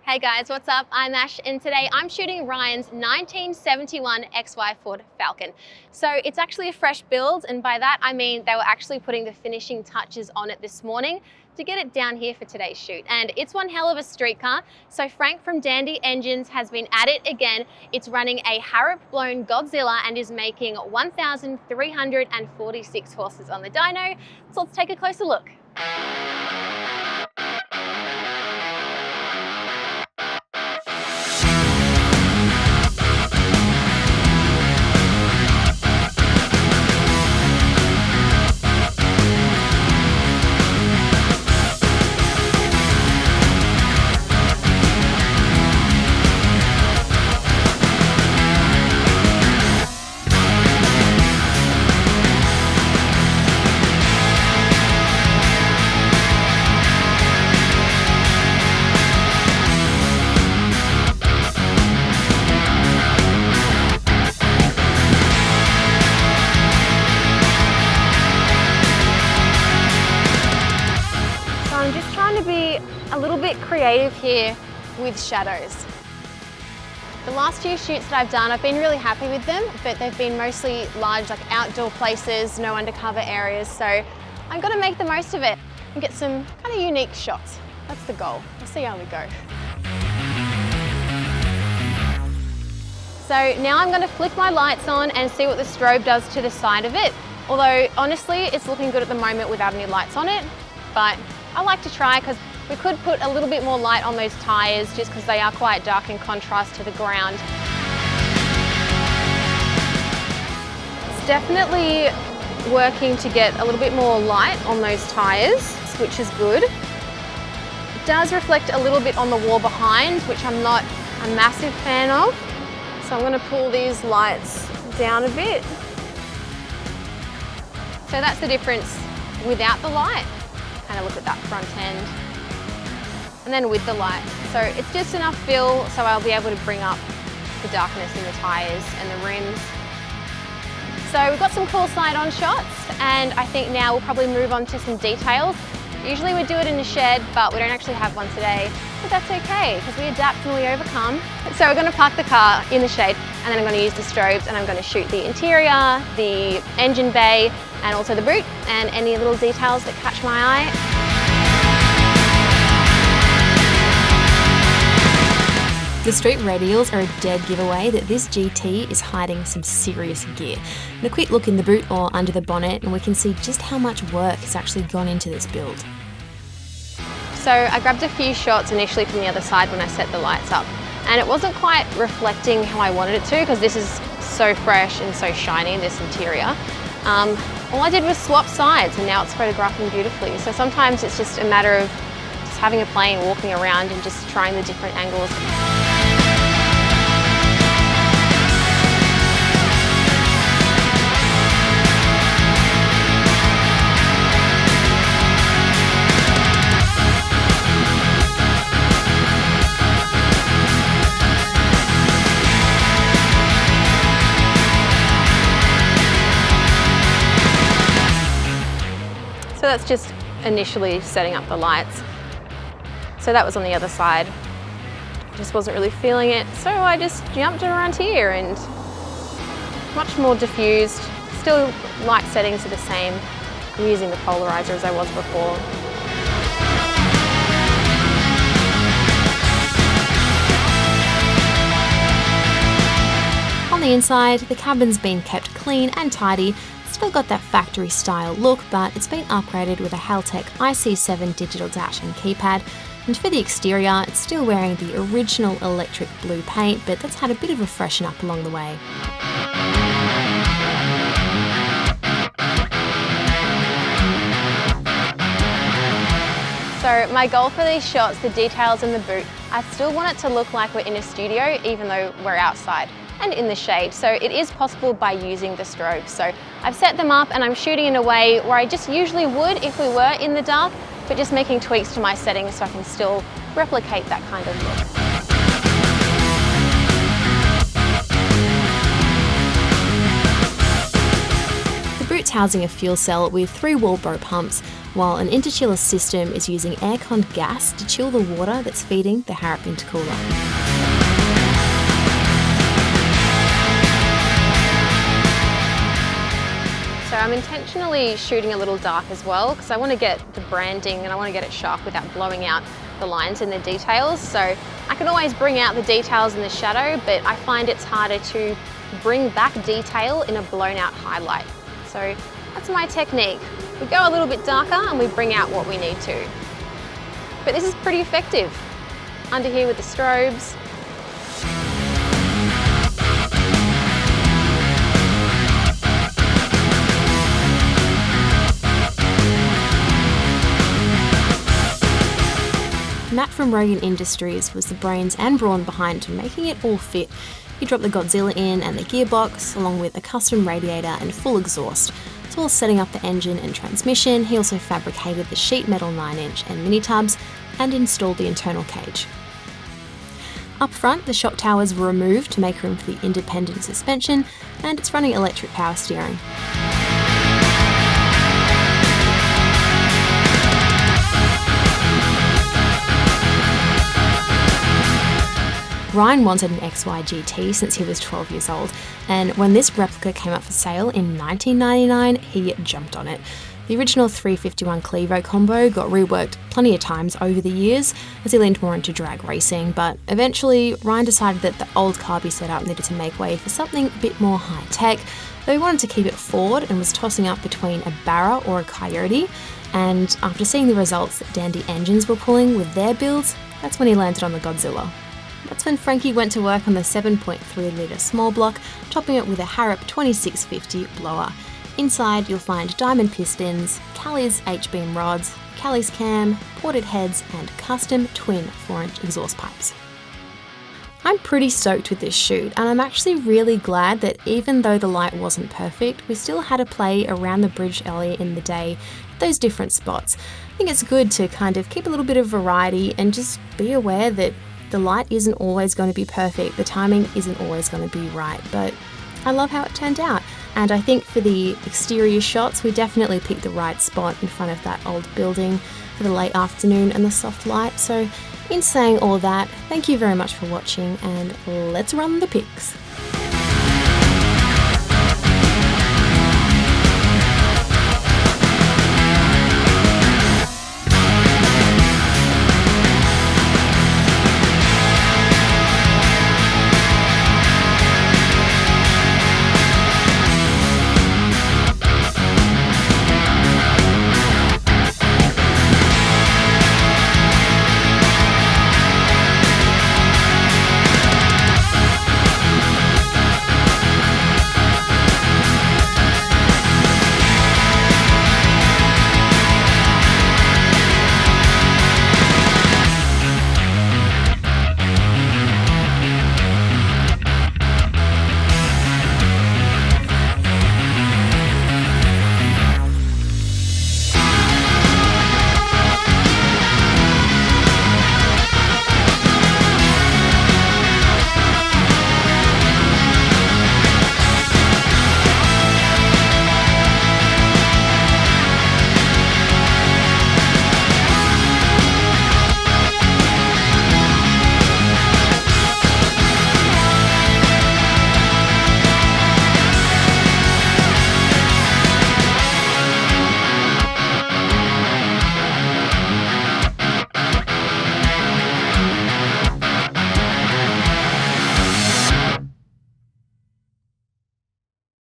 Hey guys, what's up? I'm Ash and today I'm shooting Ryan's 1971 XY Falcon. So it's actually a fresh build, and by that I mean they were actually putting the finishing touches on it this morning to get it down here for today's shoot. And it's one hell of a street car. So Frank from Dandy Engines has been at it again. It's running a Harrop-blown Godzilla and is making 1,346 horses on the dyno. So let's take a closer look. I'm just trying to be a little bit creative here with shadows. The last few shoots that I've done, I've been really happy with them, but they've been mostly large, like outdoor places, no undercover areas. So I've got to make the most of it and get some kind of unique shots. That's the goal. We'll see how we go. So now I'm going to flick my lights on and see what the strobe does to the side of it. Although honestly, it's looking good at the moment without any lights on it, but I like to try because we could put a little bit more light on those tyres just because they are quite dark in contrast to the ground. It's definitely working to get a little bit more light on those tyres, which is good. It does reflect a little bit on the wall behind, which I'm not a massive fan of. So I'm going to pull these lights down a bit. So that's the difference without the light. Kind of look at that front end. And then with the light. So it's just enough fill so I'll be able to bring up the darkness in the tyres and the rims. So we've got some cool side-on shots, and I think now we'll probably move on to some details. Usually we do it in the shed, but we don't actually have one today. But that's okay, because we adapt and we overcome. So we're going to park the car in the shade, and then I'm going to use the strobes, and I'm going to shoot the interior, the engine bay, and also the boot, and any little details that catch my eye. The street radials are a dead giveaway that this GT is hiding some serious gear. And a quick look in the boot or under the bonnet and we can see just how much work has actually gone into this build. So I grabbed a few shots initially from the other side when I set the lights up, and it wasn't quite reflecting how I wanted it to because this is so fresh and so shiny, this interior. All I did was swap sides and now it's photographing beautifully. So sometimes it's just a matter of just having a play and walking around and just trying the different angles. So that's just initially setting up the lights. So that was on the other side. Just wasn't really feeling it. So I just jumped around here and much more diffused. Still light settings are the same. I'm using the polarizer as I was before. On the inside, the cabin's been kept clean and tidy. It's still got that factory style look, but it's been upgraded with a Haltech IC7 digital dash and keypad. And for the exterior, it's still wearing the original electric blue paint, but that's had a bit of a freshen up along the way. So my goal for these shots, the details in the boot, I still want it to look like we're in a studio even though we're outside and in the shade. So it is possible by using the strobes. So I've set them up and I'm shooting in a way where I just usually would if we were in the dark, but just making tweaks to my settings so I can still replicate that kind of look. The boot's housing a fuel cell with 3 Walbro pumps, while an interchiller system is using air-conned gas to chill the water that's feeding the Harrop intercooler. So I'm intentionally shooting a little dark as well because I want to get the branding and I want to get it sharp without blowing out the lines and the details. So I can always bring out the details in the shadow, but I find it's harder to bring back detail in a blown out highlight. So that's my technique. We go a little bit darker and we bring out what we need to. But this is pretty effective. Under here with the strobes. Matt from Rogan Industries was the brains and brawn behind making it all fit. He dropped the Godzilla in and the gearbox, along with a custom radiator and full exhaust. As well as setting up the engine and transmission, he also fabricated the sheet metal 9-inch and mini tubs and installed the internal cage. Up front, the shock towers were removed to make room for the independent suspension, and it's running electric power steering. Ryan wanted an XY GT since he was 12 years old, and when this replica came up for sale in 1999, he jumped on it. The original 351 Clevo combo got reworked plenty of times over the years as he leaned more into drag racing, but eventually Ryan decided that the old carby setup needed to make way for something a bit more high-tech, though he wanted to keep it forward and was tossing up between a Barra or a Coyote, and after seeing the results that Dandy Engines were pulling with their builds, that's when he landed on the Godzilla. That's when Franky went to work on the 7.3 litre small block, topping it with a Harrop 2650 blower. Inside you'll find diamond pistons, Callie's H-beam rods, Callie's cam, ported heads and custom twin 4-inch exhaust pipes. I'm pretty stoked with this shoot, and I'm actually really glad that even though the light wasn't perfect, we still had a play around the bridge earlier in the day, those different spots. I think it's good to kind of keep a little bit of variety and just be aware that the light isn't always going to be perfect, the timing isn't always going to be right, but I love how it turned out. And I think for the exterior shots, we definitely picked the right spot in front of that old building for the late afternoon and the soft light. So in saying all that, thank you very much for watching, and let's run the pics.